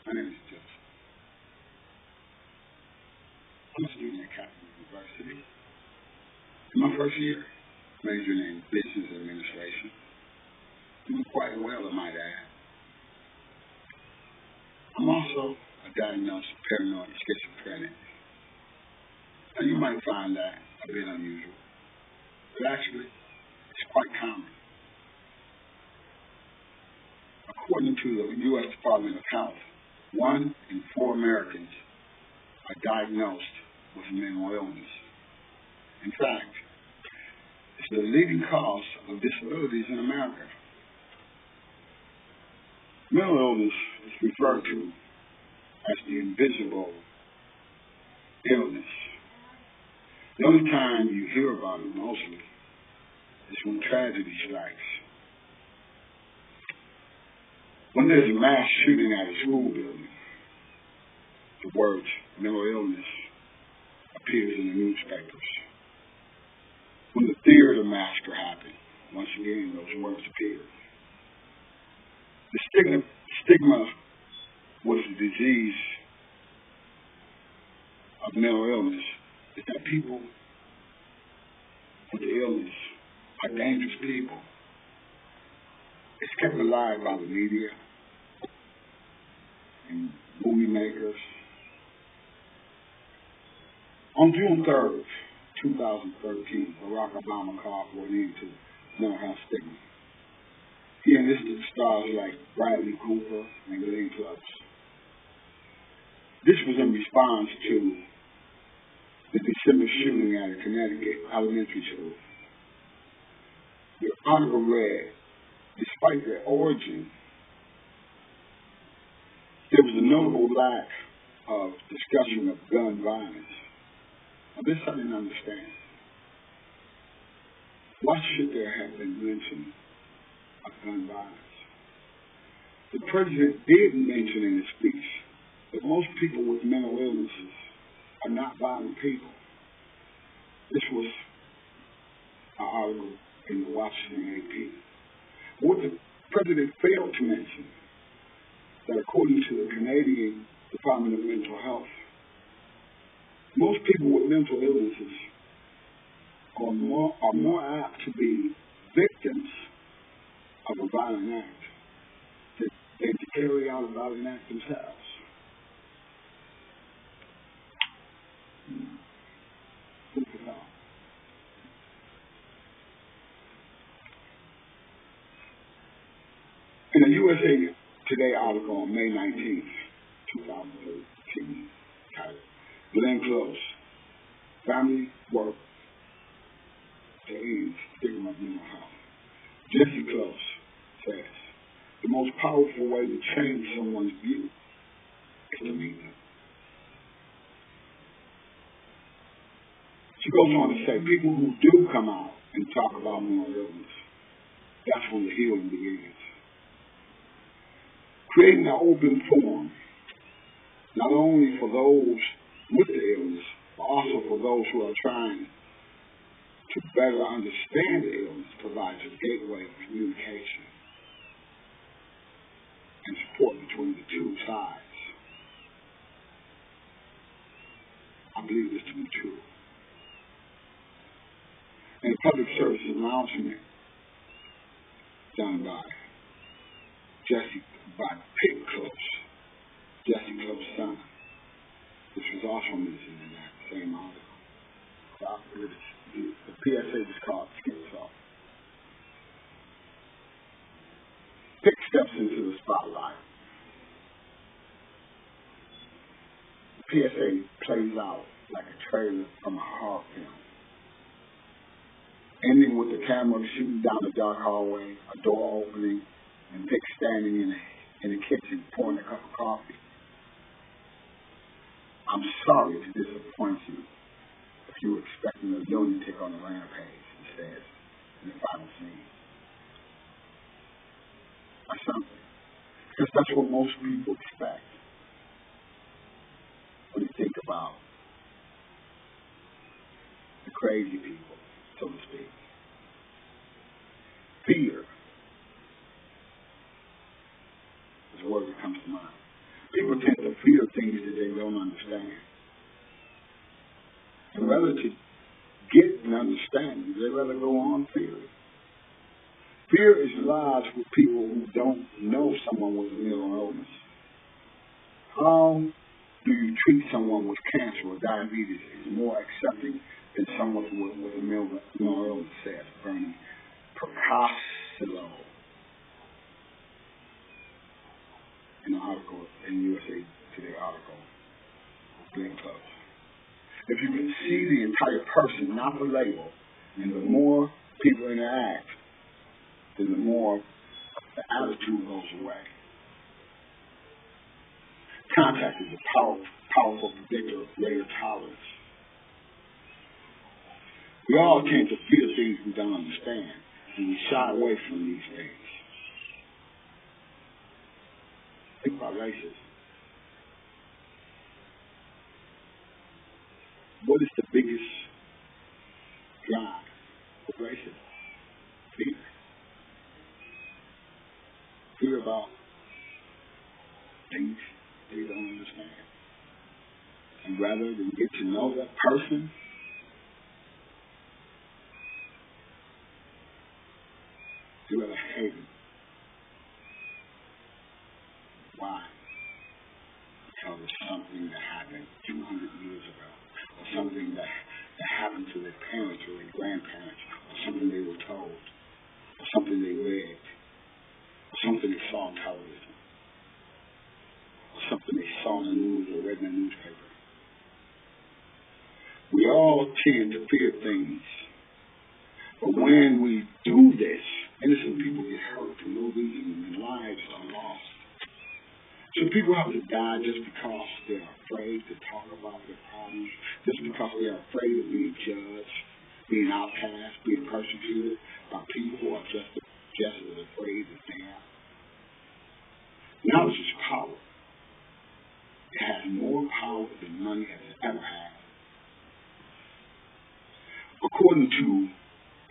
My name is Joseph. I'm a student at Catholic University. In my first year, majoring in business administration. Doing quite well, I might add. I'm also a diagnosed paranoid schizophrenic. Now, you might find that a bit unusual, but actually, it's quite common. According to the U.S. Department of Health, 1 in 4 Americans are diagnosed with mental illness. In fact, it's the leading cause of disabilities in America. Mental illness is referred to as the invisible illness. The only time you hear about it mostly is when tragedy strikes. When there's a mass shooting at a school building, the words mental illness appears in the newspapers. When the theater massacre happened, once again those words appeared. The stigma with the disease of mental illness is that people with the illness are dangerous people. It's kept alive by the media and movie makers. On June 3rd, 2013, Barack Obama called for an end to mental health stigma. He enlisted stars like Bradley Cooper and Glenn Close. This was in response to the December shooting at a Connecticut elementary school. The article read, despite their origin, there was a notable lack of discussion of gun violence. Now, this I didn't understand. Why should there have been mention of gun violence? The president did mention in his speech that most people with mental illnesses are not violent people. This was an article in the Washington AP. What the president failed to mention that according to the Canadian Department of Mental Health, most people with mental illnesses are more apt to be victims of a violent act than to carry out a violent act themselves. Food for thought. In a USA Today article on May 19th, 2013, titled Glenn Close, Family Work to End Stigma of Mental Health. Jesse Close says, the most powerful way to change someone's view is to meet them. She goes on to say, people who do come out and talk about mental illness, that's when the healing begins. Creating an open forum, not only for those with the illness, but also for those who are trying to better understand the illness, provides a gateway of communication and support between the two sides. I believe this to be true. In a public service announcement done by Pig Close, Jesse Close's son, which was also mentioned in that same article. The PSA was called Schizo. Pig steps into the spotlight. The PSA plays out like a trailer from a horror film, ending with the camera shooting down a dark hallway, a door opening, and Pig standing in the kitchen pouring a cup of coffee. I'm sorry to disappoint you if you were expecting a lunatic on a rampage, he says in the final scene. Or something. Because that's what most people expect when you think about the crazy people, so to speak. Fear is a word that comes to mind. People tend to fear things that they don't understand. And rather to get an understanding, they rather go on fearing. Fear is lodged with people who don't know someone with a mental illness. How do you treat someone with cancer or diabetes is more accepting than someone with a mental illness, says Bernie Picasso in an article in USA Today article. Being close. If you can see the entire person, not the label, and the more people interact, then the more the attitude goes away. Contact is a powerful predictor of greater tolerance. We all tend to fear things we don't understand, and we shy away from these things. Think about racism. What is the biggest drive of racism? Fear. Fear about things they don't understand. And rather than get to know that person, you rather hate him. Why? Because it's something that happened 200 years ago, or something that happened to their parents or their grandparents, or something they were told, or something they read, or something they saw on television, or something they saw in the news or read in the newspaper. We all tend to fear things, but when we do this, innocent people get hurt in movies and lives are lost. So people have to die just because they're afraid to talk about their problems, just because they're afraid of being judged, being outcast, being persecuted by people who are just as afraid as they are. Knowledge is power. It has more power than money has ever had. According to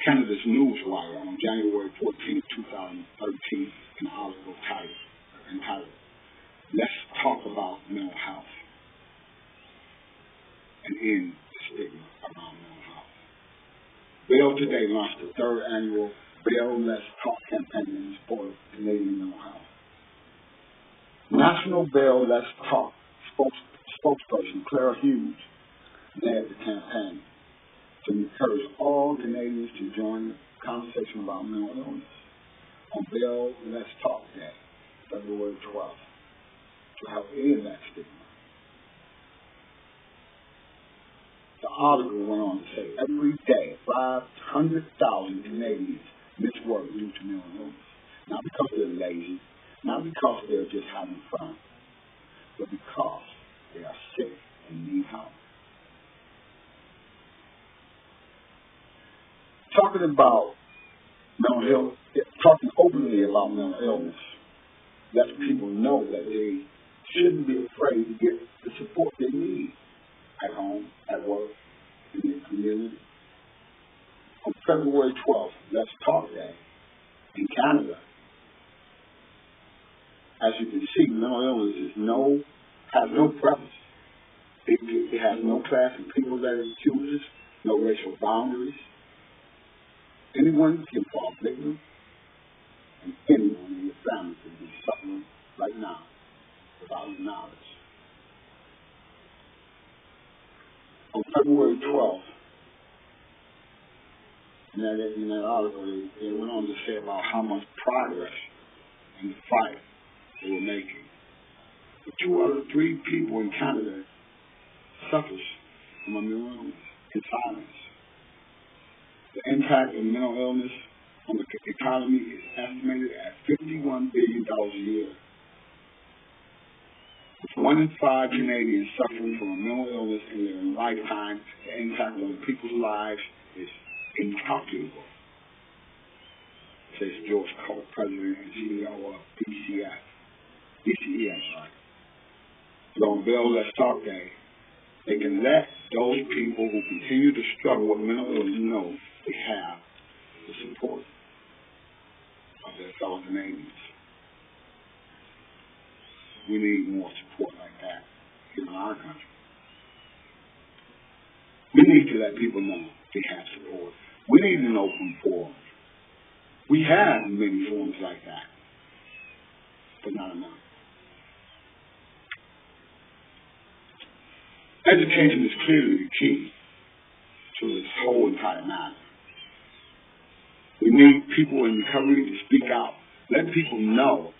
Canada's Newswire on January 14, 2013, an article entitled, "Let's Talk About Mental Health and End the Stigma Around Mental Health." Bail Today launched the third annual Bail Let's Talk campaign in support of Canadian mental health. National Bail Let's Talk spokesperson Clara Hughes led the campaign to encourage all Canadians to join the conversation about mental illness on Bail Let's Talk Day, February 12th, to help end that stigma. The article went on to say every day 500,000 Canadians miss work due to mental illness. Not because they're lazy, not because they're just having fun, but because they are sick and need help. Talking about mental health, talking openly about mental illness, lets people know that they shouldn't be afraid to get the support they need at home, at work, in their community. On February 12th, Let's Talk Day in Canada, as you can see, mental illness has no preface. It has no class of people that it chooses, no racial boundaries. Anyone can fall victim, and anyone in your family can be suffering right now without knowledge. On February 12th, in that article, they went on to say about how much progress in the fight they were making. But 2 out of 3 people in Canada suffers from a mental illness in silence. The impact of mental illness on the economy is estimated at $51 billion a year. With 1 in 5 Canadians suffering from a mental illness in their lifetime, the impact on people's lives is incalculable, says George Cole, President and CEO of DCES. So on Bail Let's Talk Day, they can let those people who continue to struggle with mental illness know they have the support of their fellow Canadians. We need more support like that here in our country. We need to let people know they have support. We need an open forum. We have many forums like that, but not enough. Education is clearly the key to this whole entire matter. We need people in recovery to speak out. Let people know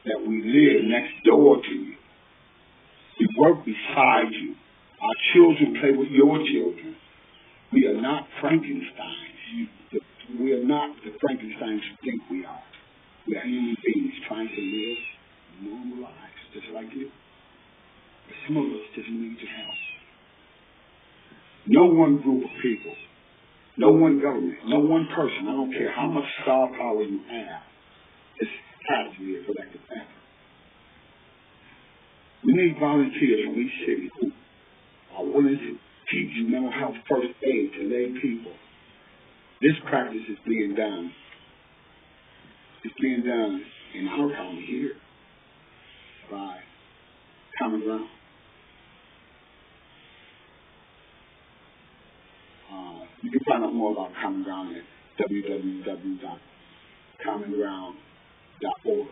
that we live next door to you. We work beside you. Our children play with your children. We are not Frankensteins. We are not the Frankensteins you think we are. We are human beings trying to live normal lives, just like you. But some of us just need your help. No one group of people, no one government, no one person, I don't care how much star power you have, this has to be a collective effort. We need volunteers from each city who are willing to teach mental health first aid to lay people. This practice is being done. It's being done in our county here by Common Ground. You can find out more about Common Ground at www.commonground.org.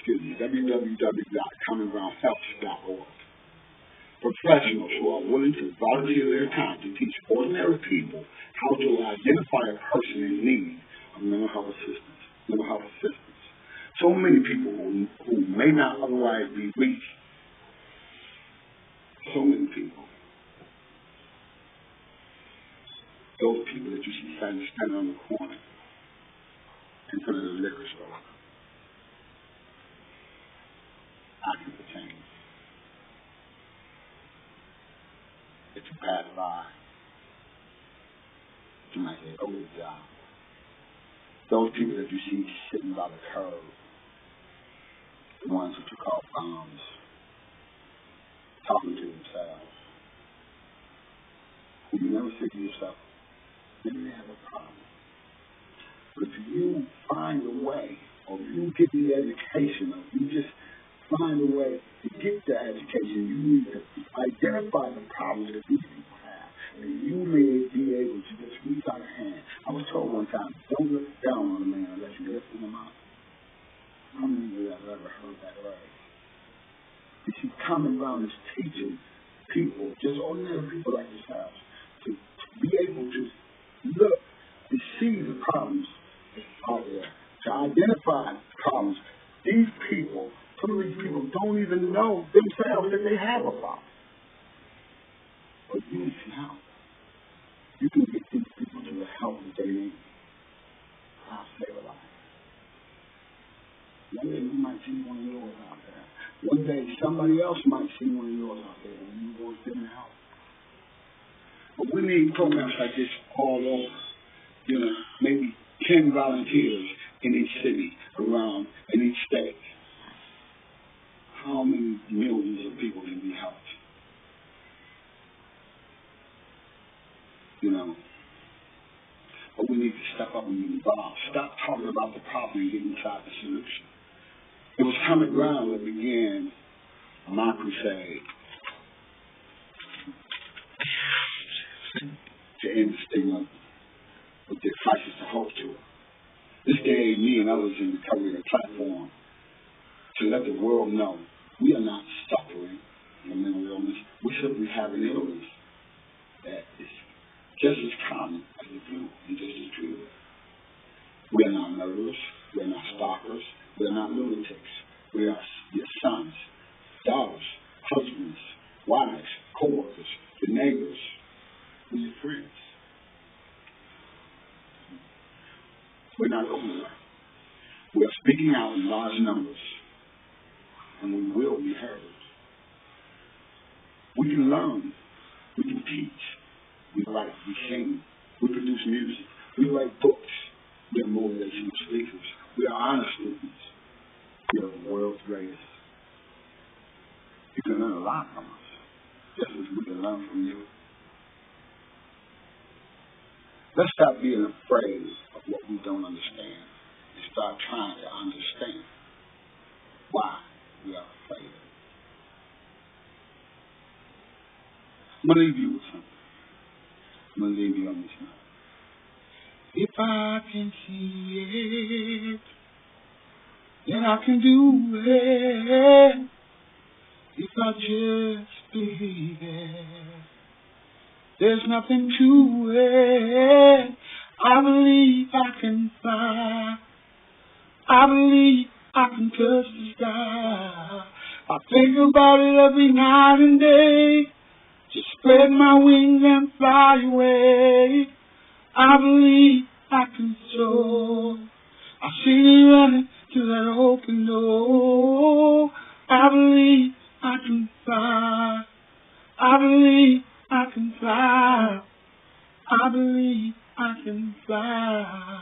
www.commongroundhelps.org. Professionals who are willing to volunteer their time to teach ordinary people how to identify a person in need of mental health assistance. So many people who may not otherwise be reached. So many people. Those people that you see standing on the corner in front of the liquor store, asking for change. If you pass by, you might say, oh, good job. Those people that you see sitting by the curb, the ones that you call bums, talking to themselves, who you never say to yourself, maybe they have a problem. But if you find a way, or if you get the education, or if you just find a way to get the education, you need to identify the problems that these people have. And you may be able to just reach out a hand. I was told one time, don't look down on a man unless you lift him up. How many of you have ever heard that word? You see, Common Ground is teaching people, just ordinary people like yourselves, to be able to look and see the problems out there, to identify problems. These people, some of these people don't even know themselves that they have a problem. But you need some help. You can get these people to the help that they need. I'll save a life. One day you might see one of yours out there. One day somebody else might see one of yours out there and you want them to help. But we need programs like this all over. You know, maybe 10 volunteers in each city, around, in each state. How many millions of people can be helped? You know. But we need to step up and be involved. Stop talking about the problem and get inside the solution. It was Common Ground that began my crusade to end the stigma with their crisis of hope to it. This gave me and others in recovery a platform to let the world know we are not suffering from mental illness. We simply have an illness that is just as common as the flu and just as treated. We are not murderers. We are not stalkers. We are not lunatics. We are your sons, daughters, husbands, wives, co-workers, your neighbors, and your friends. We're not going nowhere. We are speaking out in large numbers, and we will be heard. We can learn. We can teach. We write. We sing. We produce music. We write books. We are motivational speakers. We are honor students. We are the world's greatest. You can learn a lot from us, just as we can learn from you. Let's stop being afraid of what we don't understand and start trying to understand. Why? I'm going to leave you with something. I'm going to leave you on this note. If I can see it, then I can do it. If I just believe it, there's nothing to it. I believe I can fly. I believe I can touch the sky. I think about it every night and day. Just spread my wings and fly away. I believe I can soar. I see you running to that open door. I believe I can fly. I believe I can fly. I believe I can fly.